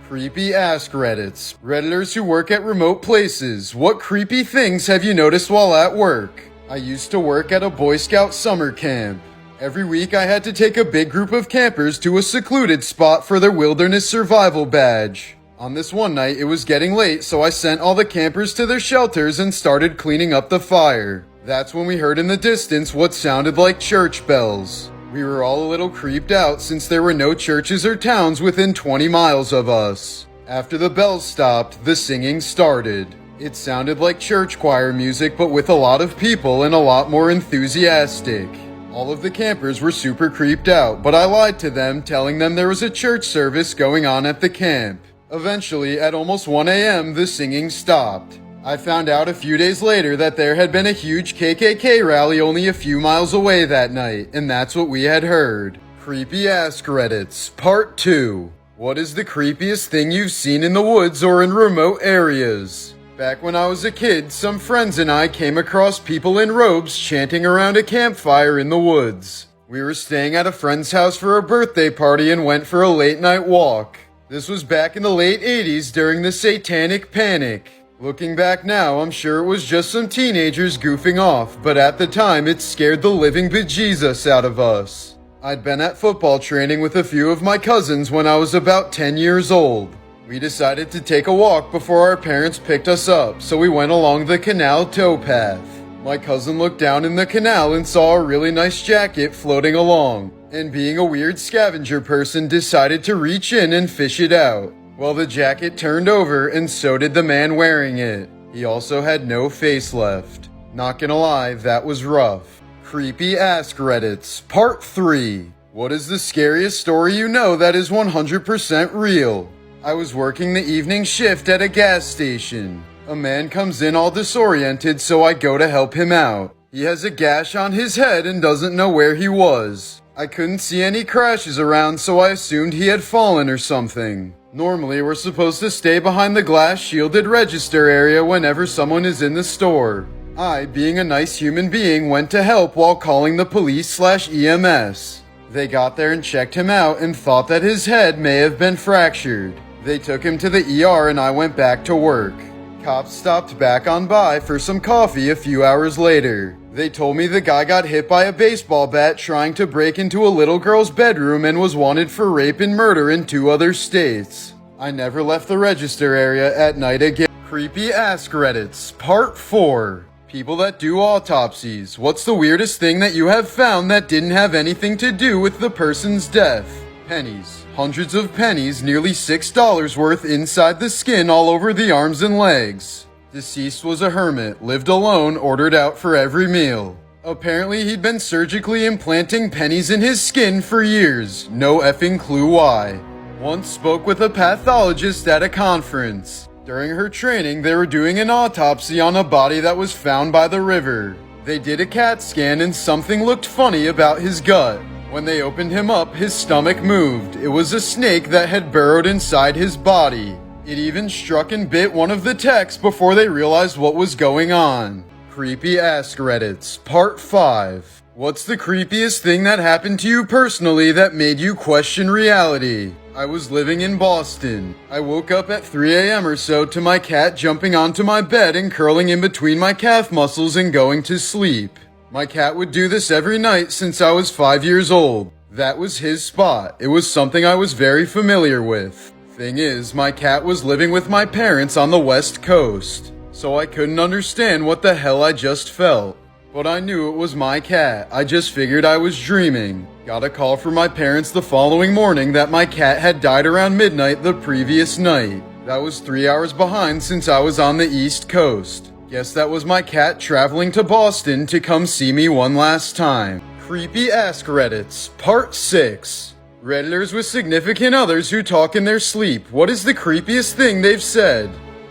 Creepy Ask Reddits. Redditors who work at remote places. What creepy things have you noticed while at work? I used to work at a Boy Scout summer camp. Every week I had to take a big group of campers to a secluded spot for their wilderness survival badge. On this one night it was getting late, so I sent all the campers to their shelters and started cleaning up the fire. That's when we heard in the distance what sounded like church bells. We were all a little creeped out since there were no churches or towns within 20 miles of us. After the bells stopped, the singing started. It sounded like church choir music, but with a lot of people and a lot more enthusiastic. All of the campers were super creeped out, but I lied to them, telling them there was a church service going on at the camp. Eventually, at almost 1 a.m., the singing stopped. I found out a few days later that there had been a huge KKK rally only a few miles away that night, and that's what we had heard. Creepy Ask Reddits, Part 2. What is the creepiest thing you've seen in the woods or in remote areas? Back when I was a kid, some friends and I came across people in robes chanting around a campfire in the woods. We were staying at a friend's house for a birthday party and went for a late night walk. This was back in the late 80s during the Satanic Panic. Looking back now, I'm sure it was just some teenagers goofing off, but at the time it scared the living bejesus out of us. I'd been at football training with a few of my cousins when I was about 10 years old. We decided to take a walk before our parents picked us up, so we went along the canal towpath. My cousin looked down in the canal and saw a really nice jacket floating along, and being a weird scavenger person, decided to reach in and fish it out. Well, the jacket turned over, and so did the man wearing it. He also had no face left. Not gonna lie, that was rough. Creepy Ask Reddits, Part 3. What is the scariest story you know that is 100% real? I was working the evening shift at a gas station. A man comes in all disoriented, so I go to help him out. He has a gash on his head and doesn't know where he was. I couldn't see any crashes around, so I assumed he had fallen or something. Normally, we're supposed to stay behind the glass shielded register area whenever someone is in the store. I, being a nice human being, went to help while calling the police/EMS. They got there and checked him out and thought that his head may have been fractured. They took him to the ER and I went back to work. Cops stopped back on by for some coffee a few hours later. They told me the guy got hit by a baseball bat trying to break into a little girl's bedroom and was wanted for rape and murder in 2 other states. I never left the register area at night again. Creepy Ask Reddits, Part 4. People that do autopsies. What's the weirdest thing that you have found that didn't have anything to do with the person's death? Pennies. Hundreds of pennies, nearly $6 worth inside the skin all over the arms and legs. Deceased was a hermit, lived alone, ordered out for every meal. Apparently he'd been surgically implanting pennies in his skin for years. No effing clue why. Once spoke with a pathologist at a conference. During her training, they were doing an autopsy on a body that was found by the river. They did a CAT scan and something looked funny about his gut. When they opened him up, his stomach moved. It was a snake that had burrowed inside his body. It even struck and bit one of the techs before they realized what was going on. Creepy Ask Reddits, Part 5. What's the creepiest thing that happened to you personally that made you question reality? I was living in Boston. I woke up at 3 a.m. or so to my cat jumping onto my bed and curling in between my calf muscles and going to sleep. My cat would do this every night since I was 5 years old. That was his spot. It was something I was very familiar with. Thing is, my cat was living with my parents on the West Coast, so I couldn't understand what the hell I just felt. But I knew it was my cat. I just figured I was dreaming. Got a call from my parents the following morning that my cat had died around midnight the previous night. That was 3 hours behind since I was on the East Coast. Guess that was my cat traveling to Boston to come see me one last time. Creepy Ask Reddits, Part 6. Redditors with significant others who talk in their sleep. What is the creepiest thing they've said?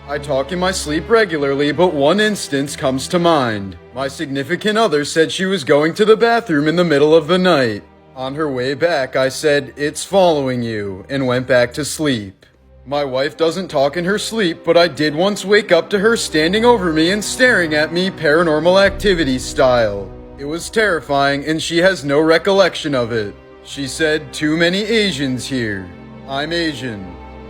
I talk in my sleep regularly, but one instance comes to mind. My significant other said she was going to the bathroom in the middle of the night. On her way back, I said, "It's following you," and went back to sleep. My wife doesn't talk in her sleep, but I did once wake up to her standing over me and staring at me Paranormal Activity style. It was terrifying, and she has no recollection of it. She said, "Too many Asians here." I'm Asian.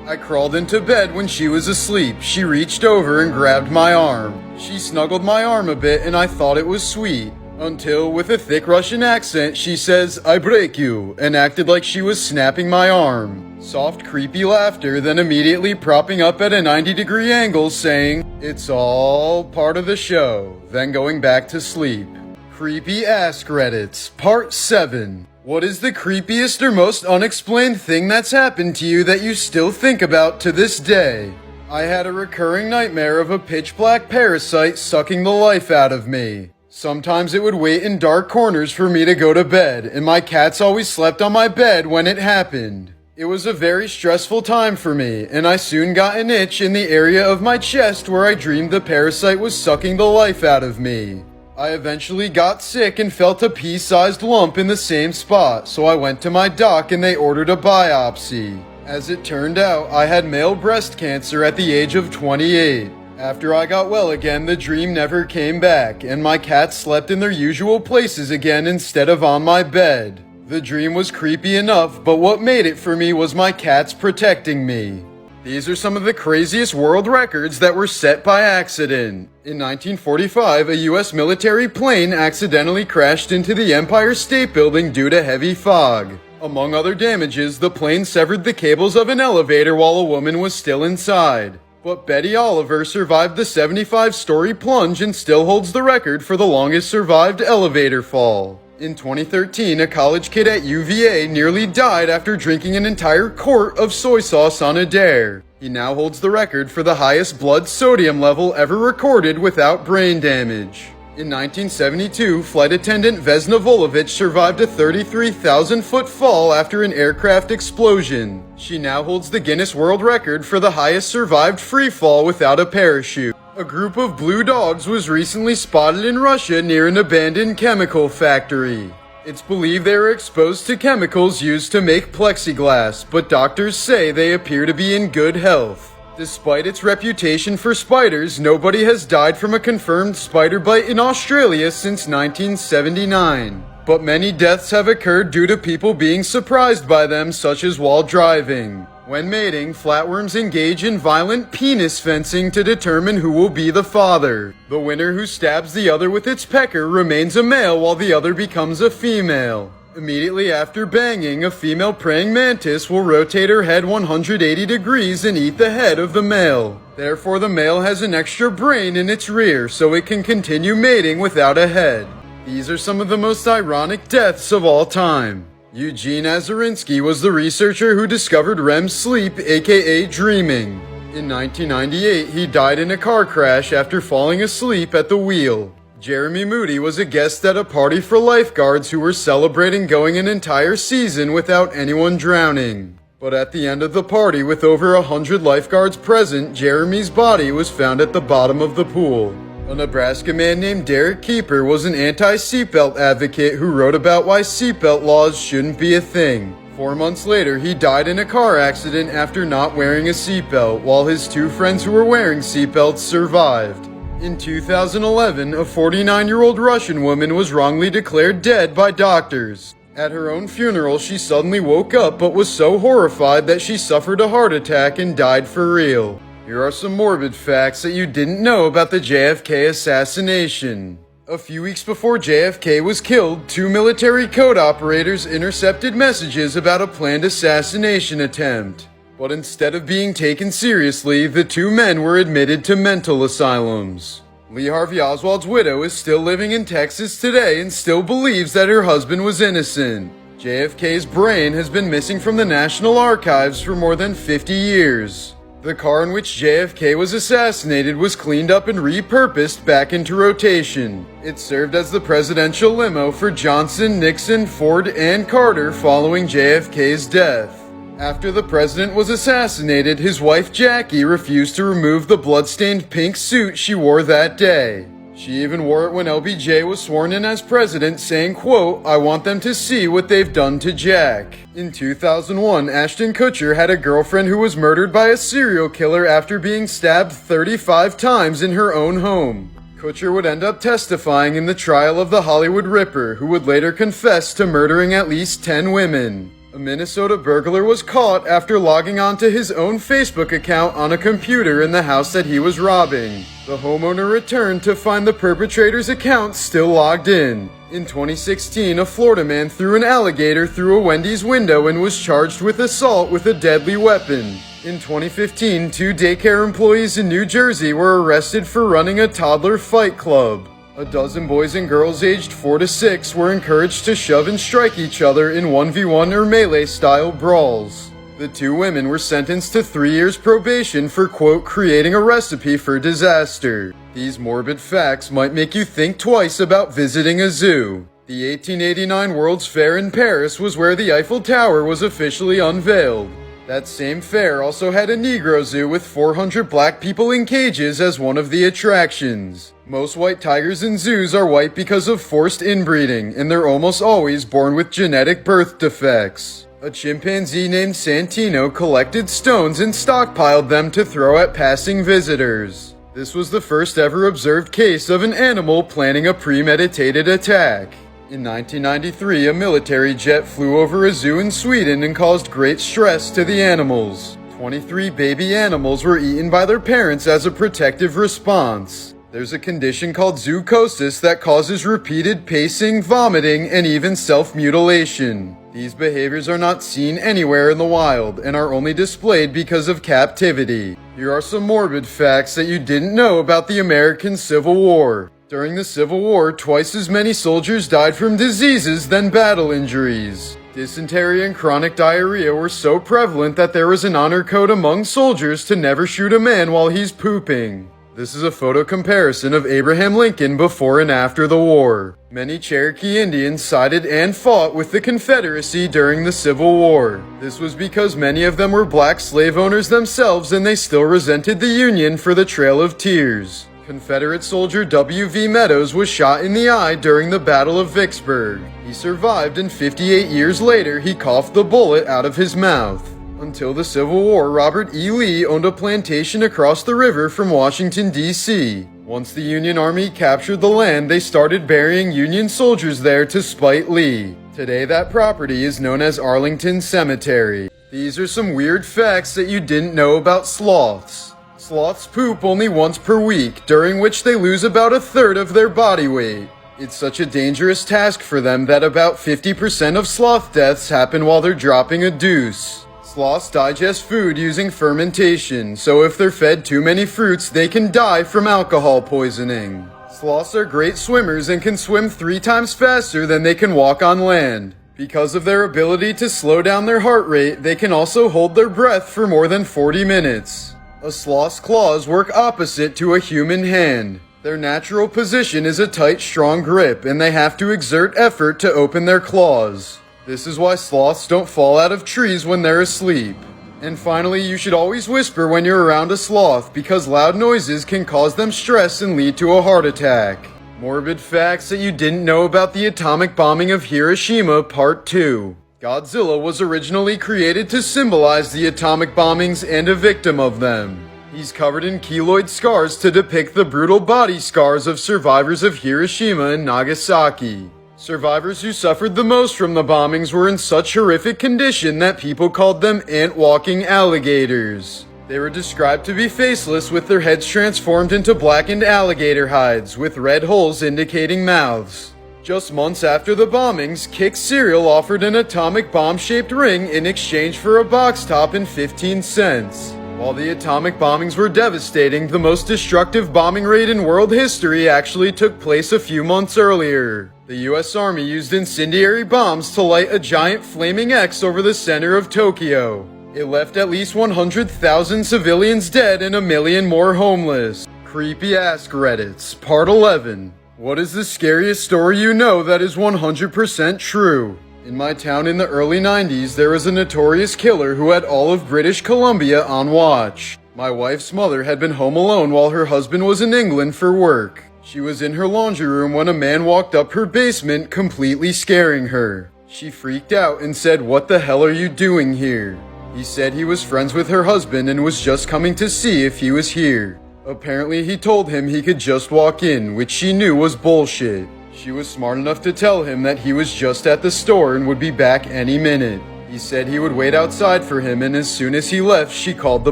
I crawled into bed when she was asleep. She reached over and grabbed my arm. She snuggled my arm a bit and I thought it was sweet. Until, with a thick Russian accent, she says, "I break you," and acted like she was snapping my arm. Soft, creepy laughter, then immediately propping up at a 90-degree angle saying, "It's all part of the show," then going back to sleep. Creepy Ask Reddits, Part 7. What is the creepiest or most unexplained thing that's happened to you that you still think about to this day? I had a recurring nightmare of a pitch-black parasite sucking the life out of me. Sometimes it would wait in dark corners for me to go to bed, and my cats always slept on my bed when it happened. It was a very stressful time for me, and I soon got an itch in the area of my chest where I dreamed the parasite was sucking the life out of me. I eventually got sick and felt a pea-sized lump in the same spot, so I went to my doc and they ordered a biopsy. As it turned out, I had male breast cancer at the age of 28. After I got well again, the dream never came back, and my cats slept in their usual places again instead of on my bed. The dream was creepy enough, but what made it for me was my cats protecting me. These are some of the craziest world records that were set by accident. In 1945, a US military plane accidentally crashed into the Empire State Building due to heavy fog. Among other damages, the plane severed the cables of an elevator while a woman was still inside. But Betty Oliver survived the 75-story plunge and still holds the record for the longest survived elevator fall. In 2013, a college kid at UVA nearly died after drinking an entire quart of soy sauce on a dare. He now holds the record for the highest blood sodium level ever recorded without brain damage. In 1972, flight attendant Vesna Volovich survived a 33,000-foot fall after an aircraft explosion. She now holds the Guinness World Record for the highest survived free fall without a parachute. A group of blue dogs was recently spotted in Russia near an abandoned chemical factory. It's believed they were exposed to chemicals used to make plexiglass, but doctors say they appear to be in good health. Despite its reputation for spiders, nobody has died from a confirmed spider bite in Australia since 1979. But many deaths have occurred due to people being surprised by them, such as while driving. When mating, flatworms engage in violent penis fencing to determine who will be the father. The winner who stabs the other with its pecker remains a male while the other becomes a female. Immediately after banging, a female praying mantis will rotate her head 180 degrees and eat the head of the male. Therefore, the male has an extra brain in its rear so it can continue mating without a head. These are some of the most ironic deaths of all time. Eugene Azarinsky was the researcher who discovered REM sleep, aka dreaming. In 1998, he died in a car crash after falling asleep at the wheel. Jeremy Moody was a guest at a party for lifeguards who were celebrating going an entire season without anyone drowning. But at the end of the party, with over 100 lifeguards present, Jeremy's body was found at the bottom of the pool. A Nebraska man named Derek Keeper was an anti-seatbelt advocate who wrote about why seatbelt laws shouldn't be a thing. 4 months later, he died in a car accident after not wearing a seatbelt, while his two friends who were wearing seatbelts survived. In 2011, a 49-year-old Russian woman was wrongly declared dead by doctors. At her own funeral, she suddenly woke up but was so horrified that she suffered a heart attack and died for real. Here are some morbid facts that you didn't know about the JFK assassination. A few weeks before JFK was killed, 2 military code operators intercepted messages about a planned assassination attempt. But instead of being taken seriously, the 2 men were admitted to mental asylums. Lee Harvey Oswald's widow is still living in Texas today and still believes that her husband was innocent. JFK's brain has been missing from the National Archives for more than 50 years. The car in which JFK was assassinated was cleaned up and repurposed back into rotation. It served as the presidential limo for Johnson, Nixon, Ford, and Carter following JFK's death. After the president was assassinated, his wife Jackie refused to remove the blood-stained pink suit she wore that day. She even wore it when LBJ was sworn in as president, saying, quote, "I want them to see what they've done to Jack." In 2001, Ashton Kutcher had a girlfriend who was murdered by a serial killer after being stabbed 35 times in her own home. Kutcher would end up testifying in the trial of the Hollywood Ripper, who would later confess to murdering at least 10 women. A Minnesota burglar was caught after logging onto his own Facebook account on a computer in the house that he was robbing. The homeowner returned to find the perpetrator's account still logged in. In 2016, a Florida man threw an alligator through a Wendy's window and was charged with assault with a deadly weapon. In 2015, 2 daycare employees in New Jersey were arrested for running a toddler fight club. A dozen boys and girls aged 4 to 6 were encouraged to shove and strike each other in 1v1 or melee-style brawls. The 2 women were sentenced to 3 years probation for, quote, creating a recipe for disaster. These morbid facts might make you think twice about visiting a zoo. The 1889 World's Fair in Paris was where the Eiffel Tower was officially unveiled. That same fair also had a Negro zoo with 400 black people in cages as one of the attractions. Most white tigers in zoos are white because of forced inbreeding, and they're almost always born with genetic birth defects. A chimpanzee named Santino collected stones and stockpiled them to throw at passing visitors. This was the first ever observed case of an animal planning a premeditated attack. In 1993, a military jet flew over a zoo in Sweden and caused great stress to the animals. 23 baby animals were eaten by their parents as a protective response. There's a condition called zoochosis that causes repeated pacing, vomiting, and even self-mutilation. These behaviors are not seen anywhere in the wild and are only displayed because of captivity. Here are some morbid facts that you didn't know about the American Civil War. During the Civil War, twice as many soldiers died from diseases than battle injuries. Dysentery and chronic diarrhea were so prevalent that there was an honor code among soldiers to never shoot a man while he's pooping. This is a photo comparison of Abraham Lincoln before and after the war. Many Cherokee Indians sided and fought with the Confederacy during the Civil War. This was because many of them were black slave owners themselves and they still resented the Union for the Trail of Tears. Confederate soldier W.V. Meadows was shot in the eye during the Battle of Vicksburg. He survived, and 58 years later, he coughed the bullet out of his mouth. Until the Civil War, Robert E. Lee owned a plantation across the river from Washington, D.C. Once the Union Army captured the land, they started burying Union soldiers there to spite Lee. Today, that property is known as Arlington Cemetery. These are some weird facts that you didn't know about sloths. Sloths poop only once per week, during which they lose about a third of their body weight. It's such a dangerous task for them that about 50% of sloth deaths happen while they're dropping a deuce. Sloths digest food using fermentation, so if they're fed too many fruits, they can die from alcohol poisoning. Sloths are great swimmers and can swim 3 times faster than they can walk on land. Because of their ability to slow down their heart rate, they can also hold their breath for more than 40 minutes. A sloth's claws work opposite to a human hand. Their natural position is a tight, strong grip, and they have to exert effort to open their claws. This is why sloths don't fall out of trees when they're asleep. And finally, you should always whisper when you're around a sloth, because loud noises can cause them stress and lead to a heart attack. Morbid facts that you didn't know about the atomic bombing of Hiroshima, Part 2. Godzilla was originally created to symbolize the atomic bombings and a victim of them. He's covered in keloid scars to depict the brutal body scars of survivors of Hiroshima and Nagasaki. Survivors who suffered the most from the bombings were in such horrific condition that people called them ant-walking alligators. They were described to be faceless with their heads transformed into blackened alligator hides with red holes indicating mouths. Just months after the bombings, Kix cereal offered an atomic bomb-shaped ring in exchange for a box top and 15 cents. While the atomic bombings were devastating, the most destructive bombing raid in world history actually took place a few months earlier. The US Army used incendiary bombs to light a giant flaming X over the center of Tokyo. It left at least 100,000 civilians dead and 1 million more homeless. Creepy Ask Reddits, Part 11. What is the scariest story you know that is 100% true? In my town in the early 90s, there was a notorious killer who had all of British Columbia on watch. My wife's mother had been home alone while her husband was in England for work. She was in her laundry room when a man walked up her basement, completely scaring her. She freaked out and said, "What the hell are you doing here?" He said he was friends with her husband and was just coming to see if he was here. Apparently, he told him he could just walk in, which she knew was bullshit. She was smart enough to tell him that he was just at the store and would be back any minute. He said he would wait outside for him, and as soon as he left, she called the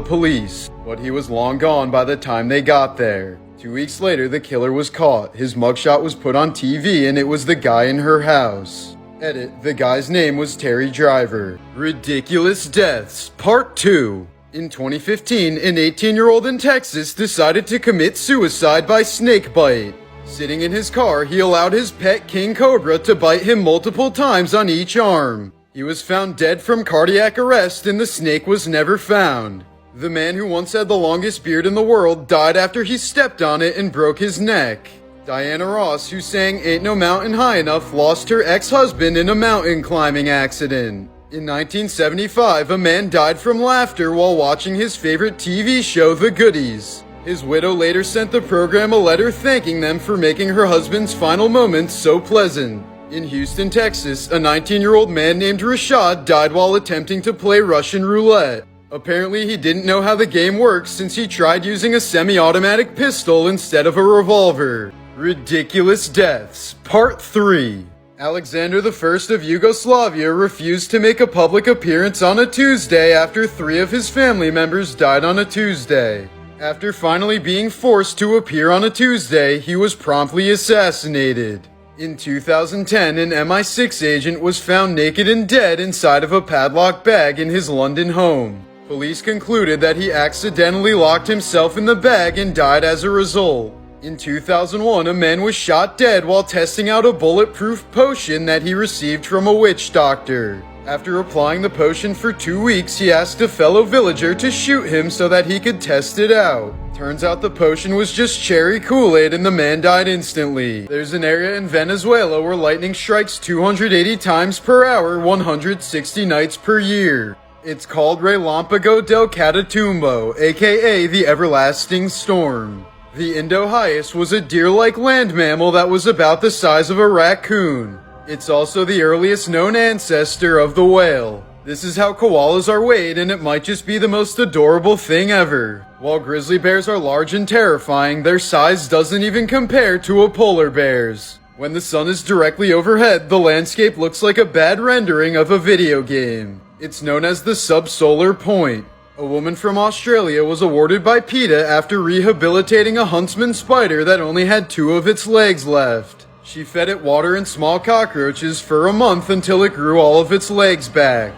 police. But he was long gone by the time they got there. 2 weeks later, the killer was caught. His mugshot was put on TV, and it was the guy in her house. Edit, the guy's name was Terry Driver. Ridiculous Deaths, Part 2. In 2015, an 18-year-old in Texas decided to commit suicide by snakebite. Sitting in his car, he allowed his pet king cobra to bite him multiple times on each arm. He was found dead from cardiac arrest, and the snake was never found. The man who once had the longest beard in the world died after he stepped on it and broke his neck. Diana Ross, who sang "Ain't No Mountain High Enough," lost her ex-husband in a mountain climbing accident. In 1975, a man died from laughter while watching his favorite TV show, The Goodies. His widow later sent the program a letter thanking them for making her husband's final moments so pleasant. In Houston, Texas, a 19-year-old man named Rashad died while attempting to play Russian roulette. Apparently, he didn't know how the game works since he tried using a semi-automatic pistol instead of a revolver. Ridiculous Deaths, Part 3. Alexander I of Yugoslavia refused to make a public appearance on a Tuesday after 3 of his family members died on a Tuesday. After finally being forced to appear on a Tuesday, he was promptly assassinated. In 2010, an MI6 agent was found naked and dead inside of a padlocked bag in his London home. Police concluded that he accidentally locked himself in the bag and died as a result. In 2001, a man was shot dead while testing out a bulletproof potion that he received from a witch doctor. After applying the potion for 2 weeks, he asked a fellow villager to shoot him so that he could test it out. Turns out the potion was just cherry Kool-Aid and the man died instantly. There's an area in Venezuela where lightning strikes 280 times per hour, 160 nights per year. It's called Relámpago del Catatumbo, aka the Everlasting Storm. The Indo-Hyas was a deer-like land mammal that was about the size of a raccoon. It's also the earliest known ancestor of the whale. This is how koalas are weighed, and it might just be the most adorable thing ever. While grizzly bears are large and terrifying, their size doesn't even compare to a polar bear's. When the sun is directly overhead, the landscape looks like a bad rendering of a video game. It's known as the subsolar point. A woman from Australia was awarded by PETA after rehabilitating a huntsman spider that only had 2 of its legs left. She fed it water and small cockroaches for a month until it grew all of its legs back.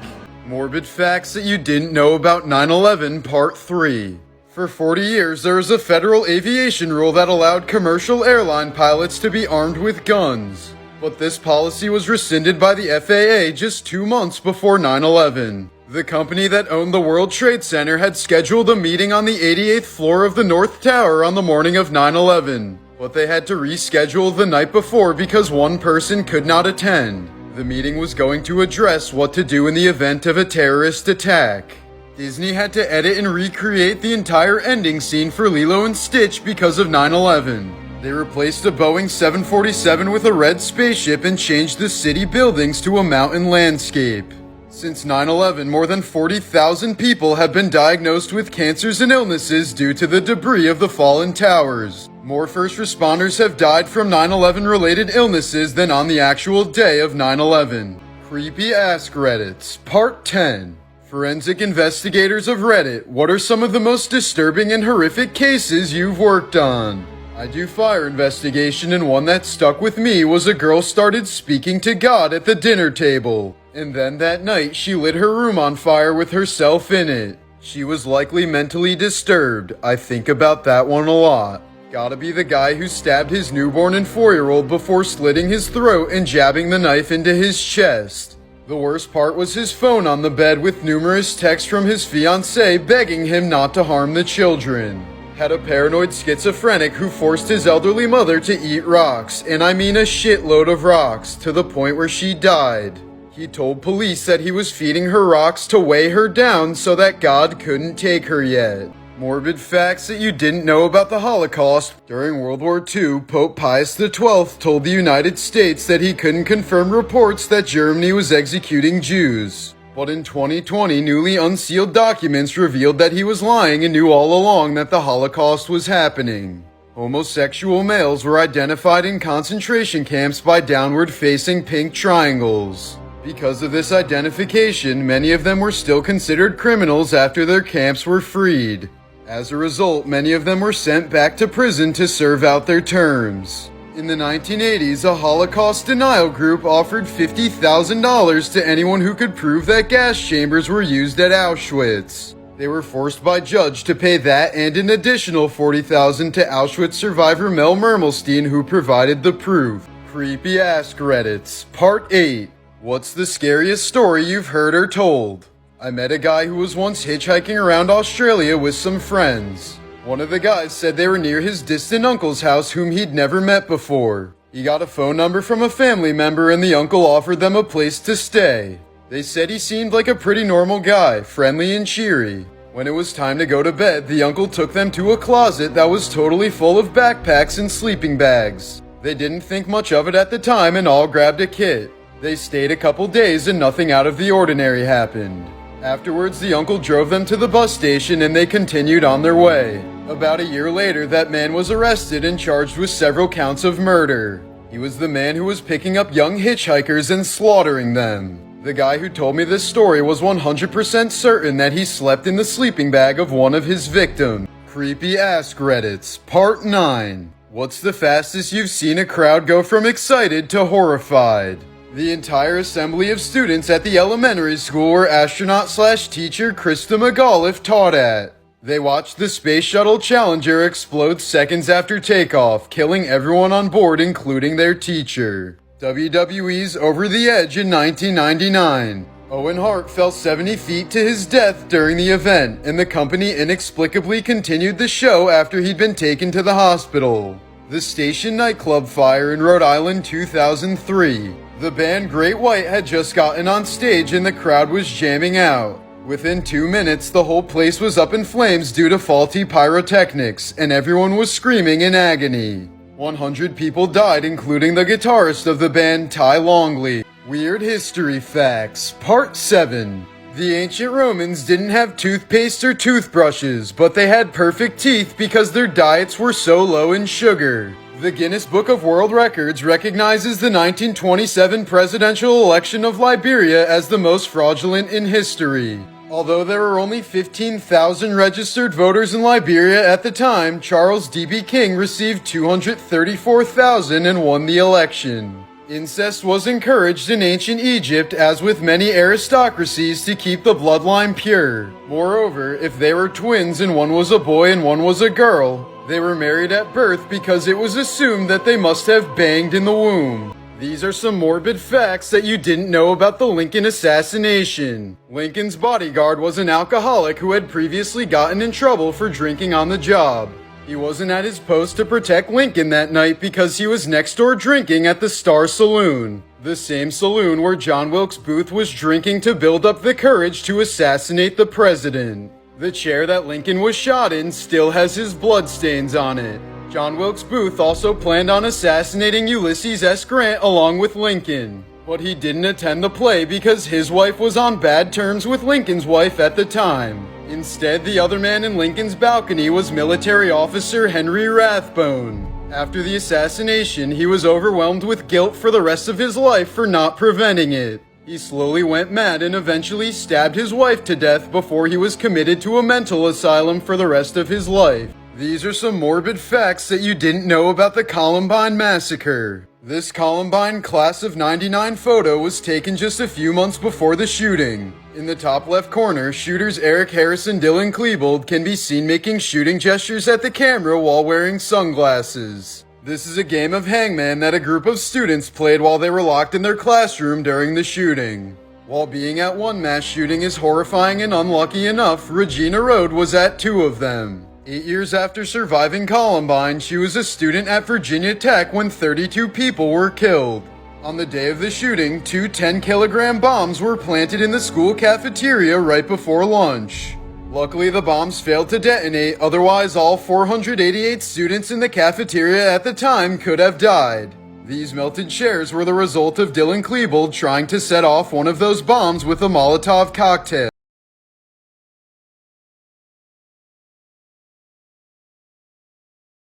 Morbid facts that you didn't know about 9/11 Part 3. For 40 years, there was a federal aviation rule that allowed commercial airline pilots to be armed with guns. But this policy was rescinded by the FAA just 2 months before 9/11. The company that owned the World Trade Center had scheduled a meeting on the 88th floor of the North Tower on the morning of 9/11. But they had to reschedule the night before because one person could not attend. The meeting was going to address what to do in the event of a terrorist attack. Disney had to edit and recreate the entire ending scene for Lilo and Stitch because of 9/11. They replaced a Boeing 747 with a red spaceship and changed the city buildings to a mountain landscape. Since 9/11, more than 40,000 people have been diagnosed with cancers and illnesses due to the debris of the fallen towers. More first responders have died from 9/11 related illnesses than on the actual day of 9/11. Creepy Ask Reddits, Part 10. Forensic investigators of Reddit, what are some of the most disturbing and horrific cases you've worked on? I do fire investigation, and one that stuck with me was a girl started speaking to God at the dinner table. And then that night, she lit her room on fire with herself in it. She was likely mentally disturbed. I think about that one a lot. Gotta be the guy who stabbed his newborn and 4-year-old before slitting his throat and jabbing the knife into his chest. The worst part was his phone on the bed with numerous texts from his fiancée begging him not to harm the children. Had a paranoid schizophrenic who forced his elderly mother to eat rocks, and I mean a shitload of rocks, to the point where she died. He told police that he was feeding her rocks to weigh her down so that God couldn't take her yet. Morbid facts that you didn't know about the Holocaust. During World War II, Pope Pius XII told the United States that he couldn't confirm reports that Germany was executing Jews. But in 2020, newly unsealed documents revealed that he was lying and knew all along that the Holocaust was happening. Homosexual males were identified in concentration camps by downward-facing pink triangles. Because of this identification, many of them were still considered criminals after their camps were freed. As a result, many of them were sent back to prison to serve out their terms. In the 1980s, a Holocaust denial group offered $50,000 to anyone who could prove that gas chambers were used at Auschwitz. They were forced by judge to pay that and an additional $40,000 to Auschwitz survivor Mel Mermelstein, who provided the proof. Creepy Ask Reddits, Part 8. What's the scariest story you've heard or told? I met a guy who was once hitchhiking around Australia with some friends. One of the guys said they were near his distant uncle's house whom he'd never met before. He got a phone number from a family member and the uncle offered them a place to stay. They said he seemed like a pretty normal guy, friendly and cheery. When it was time to go to bed, the uncle took them to a closet that was totally full of backpacks and sleeping bags. They didn't think much of it at the time and all grabbed a kit. They stayed a couple days and nothing out of the ordinary happened. Afterwards, the uncle drove them to the bus station and they continued on their way. About a year later, that man was arrested and charged with several counts of murder. He was the man who was picking up young hitchhikers and slaughtering them. The guy who told me this story was 100% certain that he slept in the sleeping bag of one of his victims. Creepy Ask Reddits, Part 9. What's the fastest you've seen a crowd go from excited to horrified? The entire assembly of students at the elementary school where astronaut/teacher Krista McAuliffe taught at. They watched the Space Shuttle Challenger explode seconds after takeoff, killing everyone on board including their teacher. WWE's Over the Edge in 1999. Owen Hart fell 70 feet to his death during the event, and the company inexplicably continued the show after he'd been taken to the hospital. The Station nightclub fire in Rhode Island 2003. The band Great White had just gotten on stage and the crowd was jamming out. Within 2 minutes, the whole place was up in flames due to faulty pyrotechnics, and everyone was screaming in agony. 100 people died, including the guitarist of the band, Ty Longley. Weird History Facts, Part 7. The ancient Romans didn't have toothpaste or toothbrushes, but they had perfect teeth because their diets were so low in sugar. The Guinness Book of World Records recognizes the 1927 presidential election of Liberia as the most fraudulent in history. Although there were only 15,000 registered voters in Liberia at the time, Charles D.B. King received 234,000 and won the election. Incest was encouraged in ancient Egypt, as with many aristocracies, to keep the bloodline pure. Moreover, if they were twins and one was a boy and one was a girl, they were married at birth because it was assumed that they must have banged in the womb. These are some morbid facts that you didn't know about the Lincoln assassination. Lincoln's bodyguard was an alcoholic who had previously gotten in trouble for drinking on the job. He wasn't at his post to protect Lincoln that night because he was next door drinking at the Star Saloon, the same saloon where John Wilkes Booth was drinking to build up the courage to assassinate the president. The chair that Lincoln was shot in still has his bloodstains on it. John Wilkes Booth also planned on assassinating Ulysses S. Grant along with Lincoln, but he didn't attend the play because his wife was on bad terms with Lincoln's wife at the time. Instead, the other man in Lincoln's balcony was military officer Henry Rathbone. After the assassination, he was overwhelmed with guilt for the rest of his life for not preventing it. He slowly went mad and eventually stabbed his wife to death before he was committed to a mental asylum for the rest of his life. These are some morbid facts that you didn't know about the Columbine Massacre. This Columbine Class of '99 photo was taken just a few months before the shooting. In the top left corner, shooters Eric Harris and Dylan Klebold can be seen making shooting gestures at the camera while wearing sunglasses. This is a game of hangman that a group of students played while they were locked in their classroom during the shooting. While being at one mass shooting is horrifying and unlucky enough, Regina Rode was at 2 of them. 8 years after surviving Columbine, she was a student at Virginia Tech when 32 people were killed. On the day of the shooting, 2 10-kilogram bombs were planted in the school cafeteria right before lunch. Luckily, the bombs failed to detonate, otherwise all 488 students in the cafeteria at the time could have died. These melted chairs were the result of Dylan Klebold trying to set off one of those bombs with a Molotov cocktail.